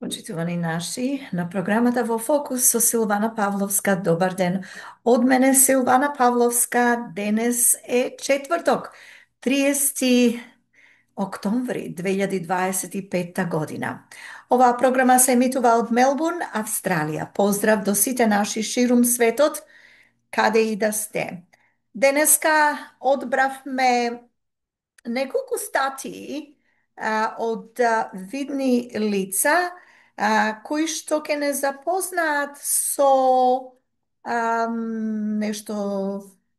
Почитувани наши, на програмата во Фокус со Силвана Павловска. Добар ден. Од мене Силвана Павловска. Денес е четврток, 30 октомври 2025 година. Оваа програма се емитува од Мелбурн, Австралија. Поздрав до сите наши ширум светот, каде и да сте. Денеска одбравме неколку статии од видни лица кои што ќе не запознаат со нешто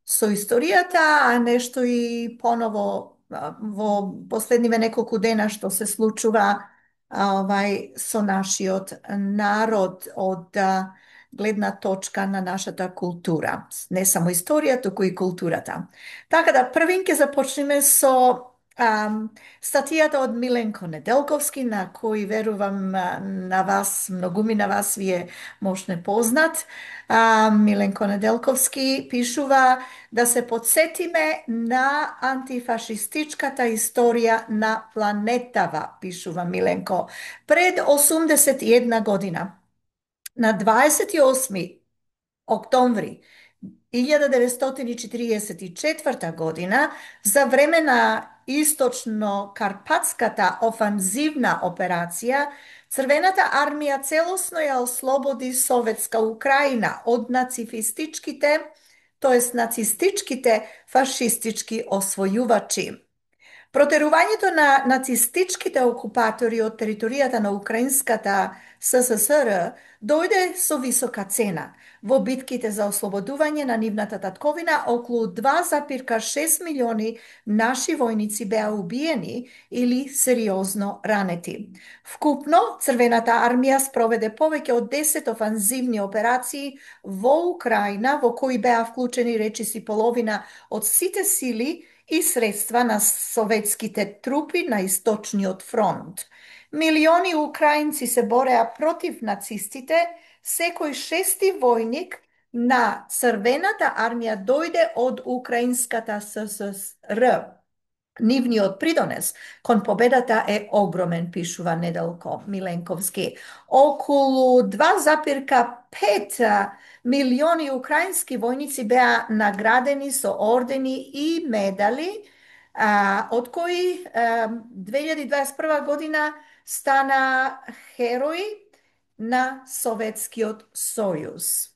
со историјата, а нешто и поново во последниве неколку дена што се случува со нашиот народ од гледна точка на нашата култура. Не само историја, туку и културата. Така да, првин ќе започнеме со статијата од Миленко Неделковски, на кој верувам на вас, многуми на вас ви е можне познат. Миленко Неделковски пишува да се подсетиме на антифашистичката историја на планетава, пишува Миленко. Пред 81 година, на 28 октомври 1944 година, за време на источно-карпатската офанзивна операција, Црвената армија целосно ја ослободи Советска Украина од нацистичките фашистички освојувачи. Протерувањето на нацистичките окупатори од територијата на Украинската СССР дојде со висока цена. Во битките за ослободување на нивната татковина, околу 2,6 милиони наши војници беа убиени или сериозно ранети. Вкупно, Црвената армија спроведе повеќе од 10 офанзивни операции во Украина, во кои беа вклучени речиси половина од сите сили и средства на советските трупи на Источниот фронт. Милиони украинци се бореа против нацистите. Секој шести војник на Црвената армија дојде од Украинската СССР. Нивниот придонес кон победата е огромен, пишува Миленковски. Околу 2,5 милиони украински војници беа наградени со ордени и медали, од кои 2021 година стана херои на Советскиот сојуз.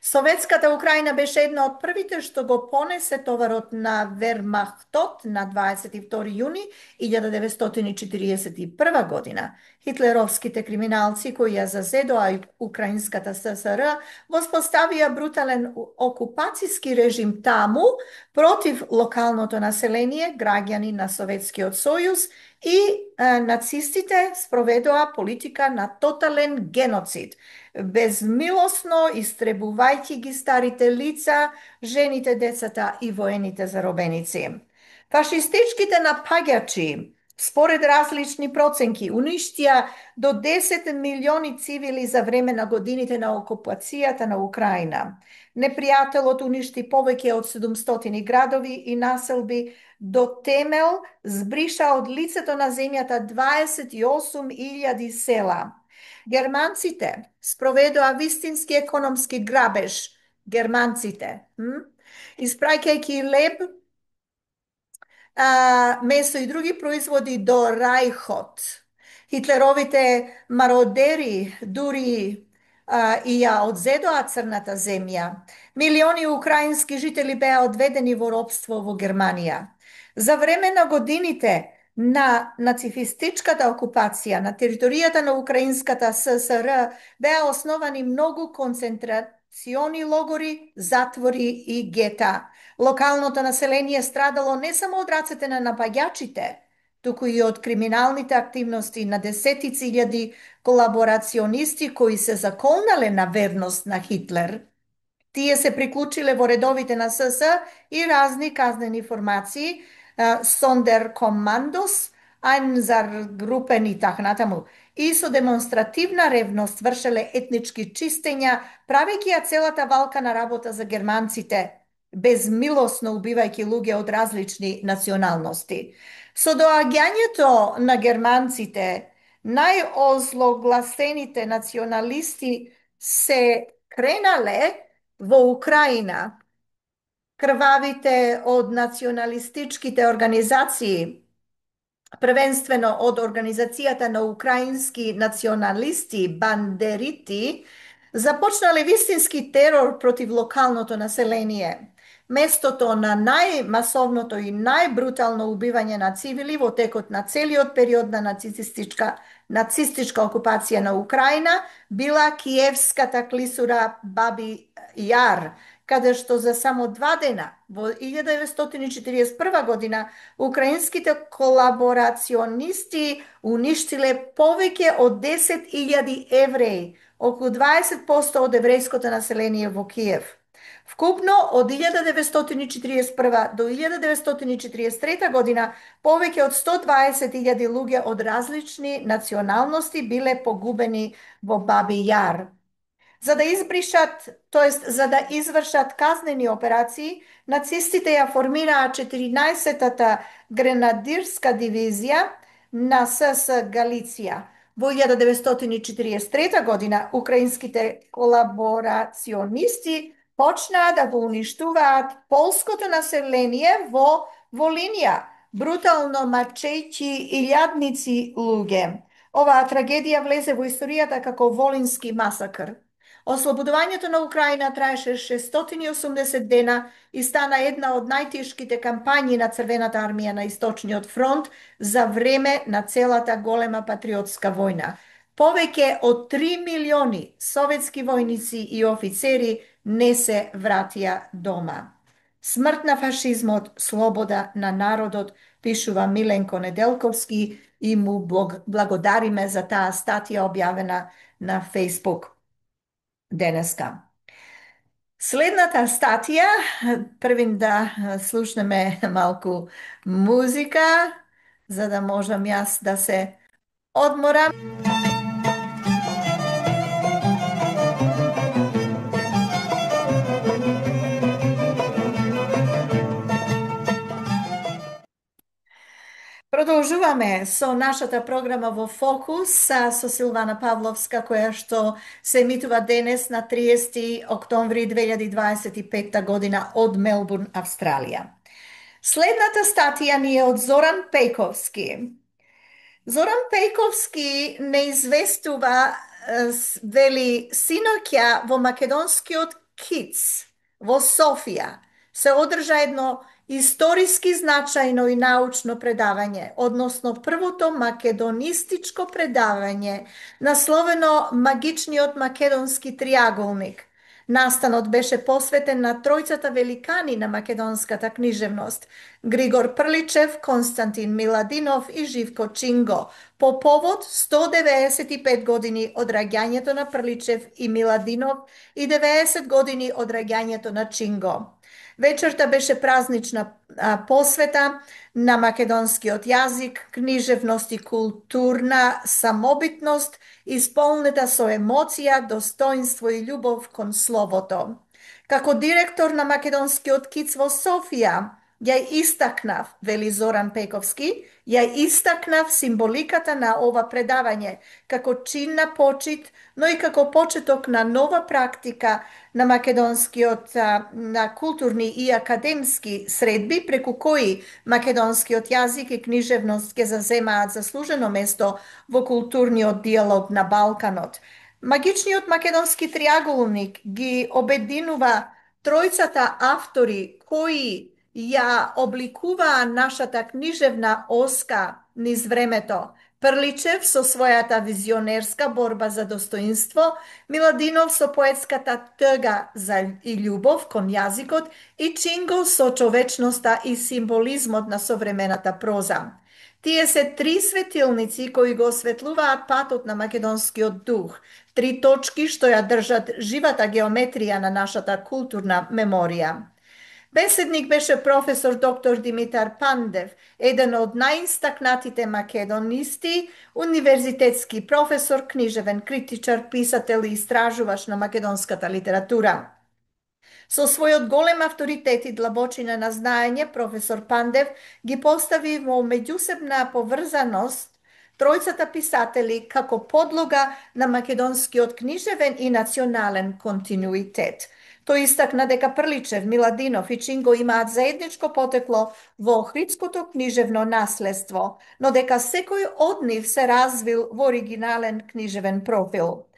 Советската Украина беше една од првите што го понесе товарот на Вермахтот на 22 јуни 1941 година. Хитлеровските криминалци кои ја зазедоа Украинската ССР воспоставија брутален окупацијски режим таму против локалното население, граѓани на Советскиот сојуз, и нацистите спроведоа политика на тотален геноцид, безмилосно истребувајќи ги старите лица, жените, децата и воените заробеници. Фашистичките напаѓачи, според различни проценки, уништија до 10 милиони цивили за време на годините на окупацијата на Украина. Непријателот уништи повеќе од 700 градови и населби, до темел збриша од лицето на земјата 28.000 села. Германците спроведоа вистински економски грабеж. Испраќајќи леб, месо и други производи до Рајхот. Хитлеровите мародери дури и ја одзедоа црната земја. Милиони украински жители беа одведени во робство во Германија. За време на годините на нацифистичката окупација на територијата на Украинската ССР беа основани многу концентрациони логори, затвори и гета. Локалното население страдало не само од рацете на напаѓачите, туку и од криминалните активности на десетици илјади колаборационисти кои се заколнале на верност на Хитлер. Тие се приклучиле во редовите на СС и разни казнени формации, Sonderkommandos, Einsatzgruppen и така натаму. И со демонстративна ревност вршеле етнички чистења, правејќи ја целата валкана работа за германците, безмилосно убивајќи луѓе од различни националности. Со доаѓањето на германците, најозлогласените националисти се кренале во Украина. Крвавите од националистичките организации, првенствено од Организацијата на украински националисти, бандерити, започнале вистински терор против локалното население. Местото на најмасовното и најбрутално убивање на цивили во текот на целиот период на нацистичка окупација на Украина била Киевската клисура Баби Јар, каде што за само 2 дена, во 1941 година, украинските колаборационисти уништиле повеќе од 10.000 евреи, околу 20% од еврејското население во Киев. Вкупно, од 1941 до 1943 година, повеќе од 120.000 луѓе од различни националности биле погубени во Баби Јар. За да избришат, за да извршат казнени операции, нацистите ја формираа 14-тата гренадирска дивизија на СС Галиција. Во 1943 година украинските колаборационисти почнаа да го уништуваат полското население во Волинија, брутално мачејќи илјадници луѓе. Оваа трагедија влезе во историјата како Волински масакр. Ослободувањето на Украина траеше 680 дена и стана една од најтешките кампањи на Црвената армија на Источниот фронт за време на целата голема патриотска војна. Повеќе од 3 милиони советски војници и офицери не се вратија дома. Смрт на фашизмот, слобода на народот, пишува Миленко Неделковски и му благодариме за таа статија објавена на Facebook денеска. Следната статија, првин да слушнеме малку музика, за да можам јас да се одморам. Продолжуваме со нашата програма во Фокус со Силвана Павловска, која што се емитува денес на 30 октомври 2025 година од Мелбурн, Австралија. Следната статија ни е од Зоран Пејковски. Зоран Пејковски не известува, вели, синоќа во македонскиот КИЦ во Софија се одржа едно историски значајно и научно предавање, односно првото македонистичко предавање, насловено Магичниот македонски триаголник. Настанот беше посветен на тројцата великани на македонската книжевност: Григор Прличев, Константин Миладинов и Живко Чинго, по повод 195 години од раѓањето на Прличев и Миладинов и 90 години од раѓањето на Чинго. Вечерта беше празнична посвета на македонскиот јазик, книжевност и културна самобитност, исполнета со емоција, достоинство и љубов кон словото. Како директор на македонскиот КИЦ во Софија, ја истакнав, вели Зоран Пејковски, ја истакнав символиката на ова предавање како чин на почит, но и како почеток на нова практика на македонскиот на културни и академски средби, преку кои македонскиот јазик и книжевност ќе заземаат заслужено место во културниот диалог на Балканот. Магичниот македонски триаголник ги обединува тројцата автори кои ја обликуваа нашата книжевна оска низ времето. Прличев со својата визионерска борба за достоинство, Миладинов со поетската тъга и љубов кон јазикот и Чинго со човечноста и символизмот на современата проза. Тие се три светилници кои го осветлуваат патот на македонскиот дух, три точки што ја држат живата геометрија на нашата културна меморија. Беседник беше професор доктор Димитар Пандев, еден од најистакнатите македонисти, универзитетски професор, книжевен критичар, писател и истражувач на македонската литература. Со својот голем авторитет и длабочина на знаење, професор Пандев ги постави во меѓусебна поврзаност тројцата писатели како подлога на македонскиот книжевен и национален континуитет. Тој истакна дека Прличев, Миладинов и Чинго имаат заедничко потекло во охридското книжевно наследство, но дека секој од нив се развил во оригинален книжевен профил.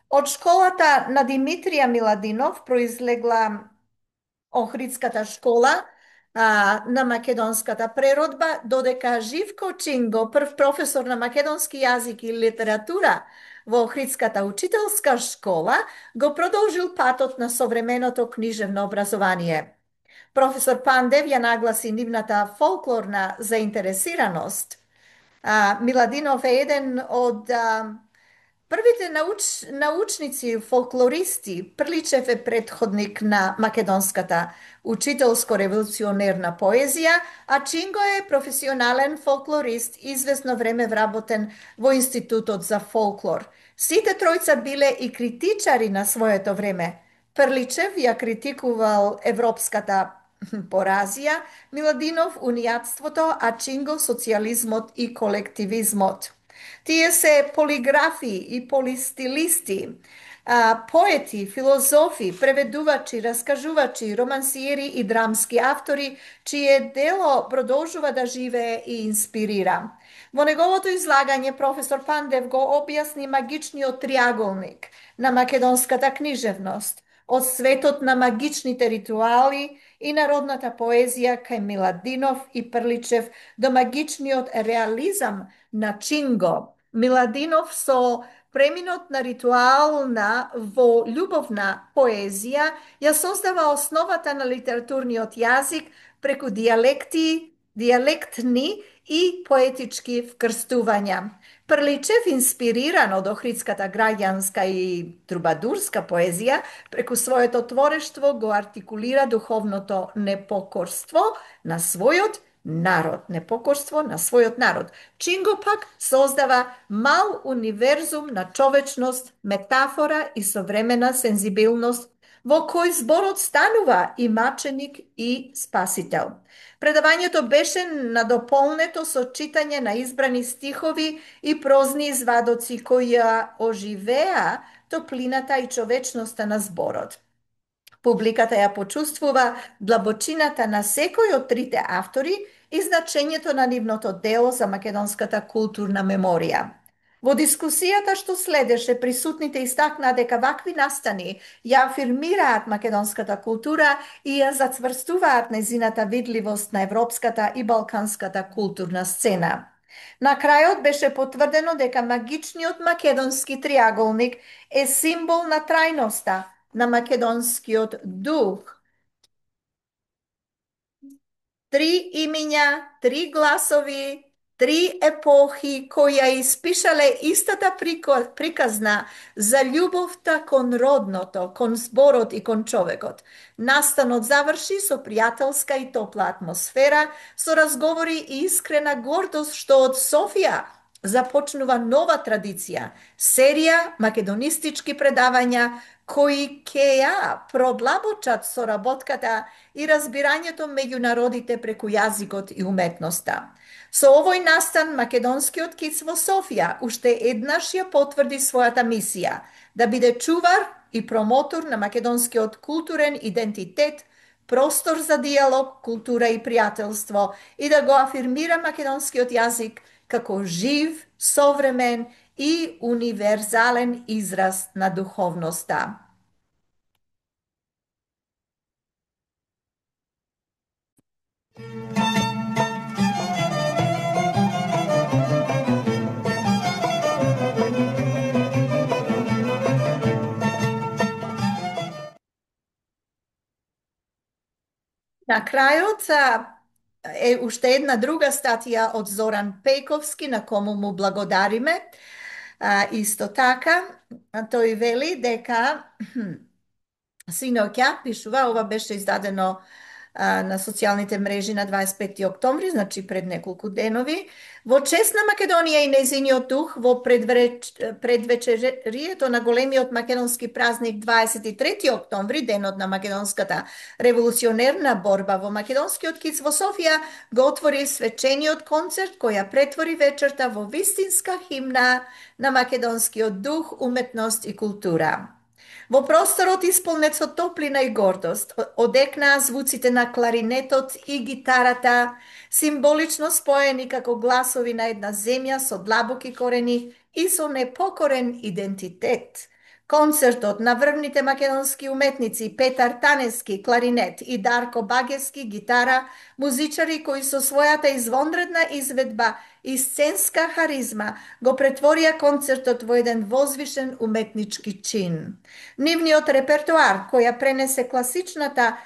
Од школата на Димитрија Миладинов произлегла Охридската школа на македонската преродба, додека Живко Чинго, прв професор на македонски јазик и литература во Охридската учителска школа, го продолжил патот на современото книжевно образование. Професор Пандев ја нагласи нивната фолклорна заинтересираност. Миладинов е еден од првите научници, фолклористи. Прличев е предходник на македонската учителско-револуционерна поезија, а Чинго е професионален фолклорист, известно време вработен во Институтот за фолклор. Сите тројца биле и критичари на своето време. Прличев ја критикувал европската поразија, Миладинов унијатството, а Чинго социјализмот и колективизмот. Тие се полиграфи и полистилисти, поети, филозофи, преведувачи, раскажувачи, романсиери и драмски автори, чие дело продолжува да живее и инспирира. Во неговото излагање професор Пандев го објасни магичниот триаголник на македонската книжевност, од светот на магичните ритуали и народната поезија кај Миладинов и Прличев до магичниот реализам на Чинго. Миладинов со преминот на ритуална во љубовна поезија ја создава основата на литературниот јазик преку дијалектни и поетички вкрстувања. Прличев, инспириран од охридската граѓанска и трубадурска поезија, преку своето творештво го артикулира духовното непокорство на својот народ. Непокорство на својот народ. Чинго пак создава мал универзум на човечност, метафора и современа сензибилност, во кој зборот станува и маченик и спасител. Предавањето беше надополнето со читање на избрани стихови и прозни извадоци кои ја оживеа топлината и човечноста на зборот. Публиката ја почувствува длабочината на секој од трите автори и значењето на нивното дело за македонската културна меморија. Во дискусијата што следеше, присутните истакнаа дека вакви настани ја афирмираат македонската култура и ја зацврстуваат незината видливост на европската и балканската културна сцена. На крајот беше потврдено дека магичниот македонски триаголник е символ на трајноста на македонскиот дух. Три имиња, три гласови, три епохи кои ја испишале истата приказна за љубовта кон родното, кон зборот и кон човекот. Настанот заврши со пријателска и топла атмосфера, со разговори и искрена гордост што од Софија започнува нова традиција, серија македонистички предавања кои ќе ја продлабочат соработката и разбирањето меѓу народите преку јазикот и уметноста. Со овој настан, македонскиот КИЦ во Софија уште еднаш ја потврди својата мисија да биде чувар и промотор на македонскиот културен идентитет, простор за диалог, култура и пријателство и да го афирмира македонскиот јазик како жив, современ и универзален израз на духовноста. На крајот, е уште една друга статија од Зоран Пејковски, на кому му благодариме. Исто така, тој вели дека синоќа, пишува, ова беше издадено на социјалните мрежи на 25 октомври, значи пред неколку денови, во чест на Македонија и незиниот дух во предвечерието на големиот македонски празник 23 октомври, денот на македонската револуционерна борба во македонскиот киц во Софија, го отвори свечениот концерт кој ја претвори вечерта во вистинска химна на македонскиот дух, уметност и култура. Во просторот исполнет со топлина и гордост, одекнаа звуците на кларинетот и гитарата, символично споени како гласови на една земја со длабоки корени и со непокорен идентитет. Концертот на врвните македонски уметници Петар Танески, кларинет, и Дарко Багески, гитара, музичари кои со својата извонредна изведба и сценска харизма го претворија концертот во еден возвишен уметнички чин. Нивниот репертоар, која пренесе класичната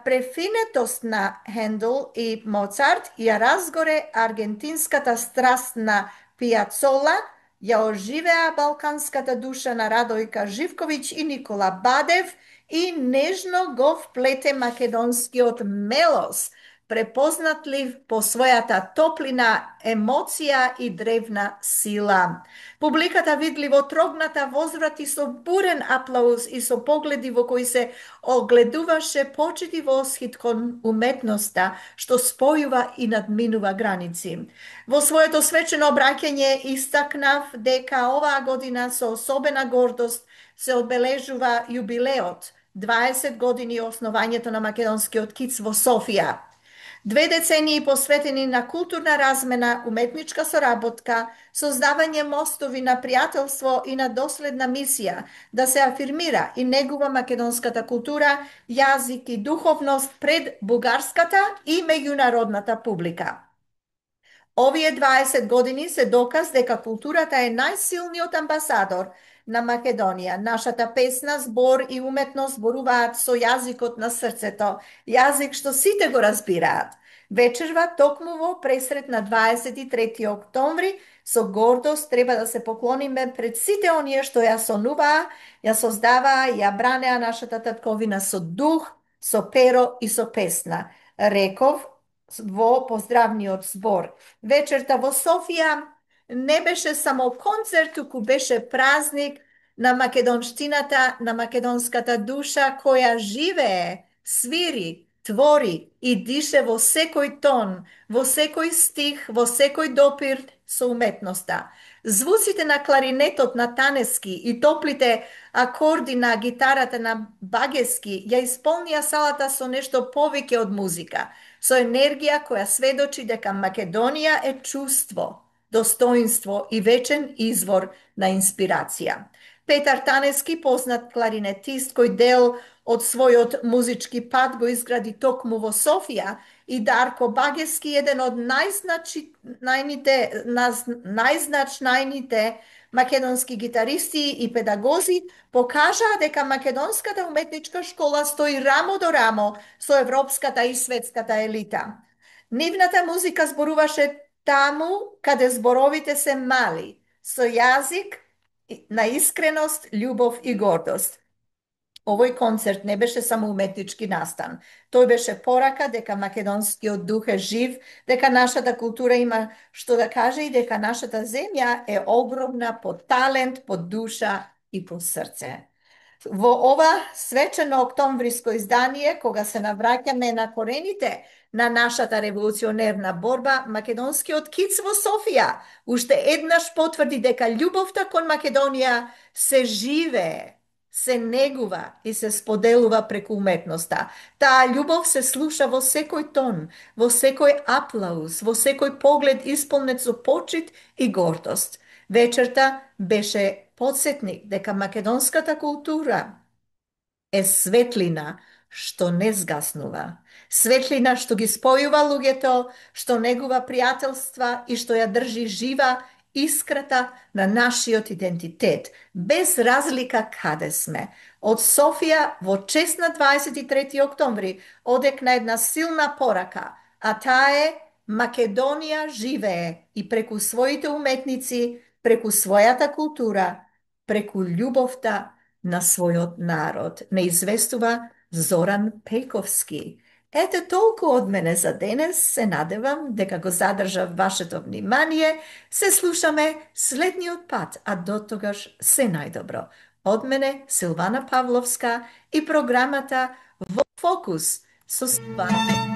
префинетост на Хендел и Моцарт, ја разгоре аргентинската страст на Пијацола, ја оживеа балканската душа на Радојка Живковиќ и Никола Бадев и нежно го вплете македонскиот мелос, препознатлив по својата топлина, емоција и древна сила. Публиката видливо трогната возврати со бурен аплауз и со погледи во кои се огледуваше почит и восхит кон уметноста, што спојува и надминува граници. Во своето свечено обраќање истакнав дека оваа година со особена гордост се одбележува јубилеот 20 години основањето на македонскиот киц во Софија. 2 децении посветени на културна размена, уметничка соработка, создавање мостови на пријателство и на доследна мисија да се афирмира и негува македонската култура, јазик и духовност пред бугарската и меѓународната публика. Овие 20 години се доказ дека културата е најсилниот амбасадор на Македонија. Нашата песна, збор и уметност зборуваат со јазикот на срцето, јазик што сите го разбираат. Вечерва токму во пресрет на 23 октомври, со гордост треба да се поклониме пред сите оние што ја сонуваа, ја создаваа, ја бранеа нашата татковина со дух, со перо и со песна. Реков во поздравниот збор. Вечерта во Софија не беше само концерт, туку беше празник на македонштината, на македонската душа која живее, свири, твори и дише во секој тон, во секој стих, во секој допир со уметноста. Звуците на кларинетот на Танески и топлите акорди на гитарата на Багески ја исполнија салата со нешто повеќе од музика, со енергија која сведочи дека Македонија е чувство, достоинство и вечен извор на инспирација. Петар Танески, познат кларинетист кој дел од својот музички пат го изгради токму во Софија, и Дарко Багески, еден од најзначајните македонски гитаристи и педагози, покажаа дека македонската уметничка школа стои рамо до рамо со европската и светската елита. Нивната музика зборуваше таму каде зборовите се мали, со јазик на искреност, љубов и гордост. Овој концерт не беше само уметнички настан. Тој беше порака дека македонскиот дух е жив, дека нашата култура има што да каже и дека нашата земја е огромна по талент, по душа и по срце. Во ова свечено октомвриско издание, кога се навраќаме на корените на нашата револуционерна борба, македонскиот киц во Софија уште еднаш потврди дека љубовта кон Македонија се живее, се негува и се споделува преку уметноста. Таа љубов се слуша во секој тон, во секој аплауз, во секој поглед исполнет со почит и гордост. Вечерта беше подсетник дека македонската култура е светлина што не згаснува. Светлина што ги спојува луѓето, што негува пријателства и што ја држи жива искрата на нашиот идентитет, без разлика каде сме. Од Софија во чест на 23 октомври одекна една силна порака. а таа е Македонија живее и преку своите уметници, преку својата култура, преку љубовта на својот народ. Не известува Зоран Пејковски. Ете толку од мене за денес. Се надевам дека го задржав вашето внимание. Се слушаме следниот пат, а до тогаш се најдобро. Од мене Силвана Павловска и програмата Во фокус со Силвана.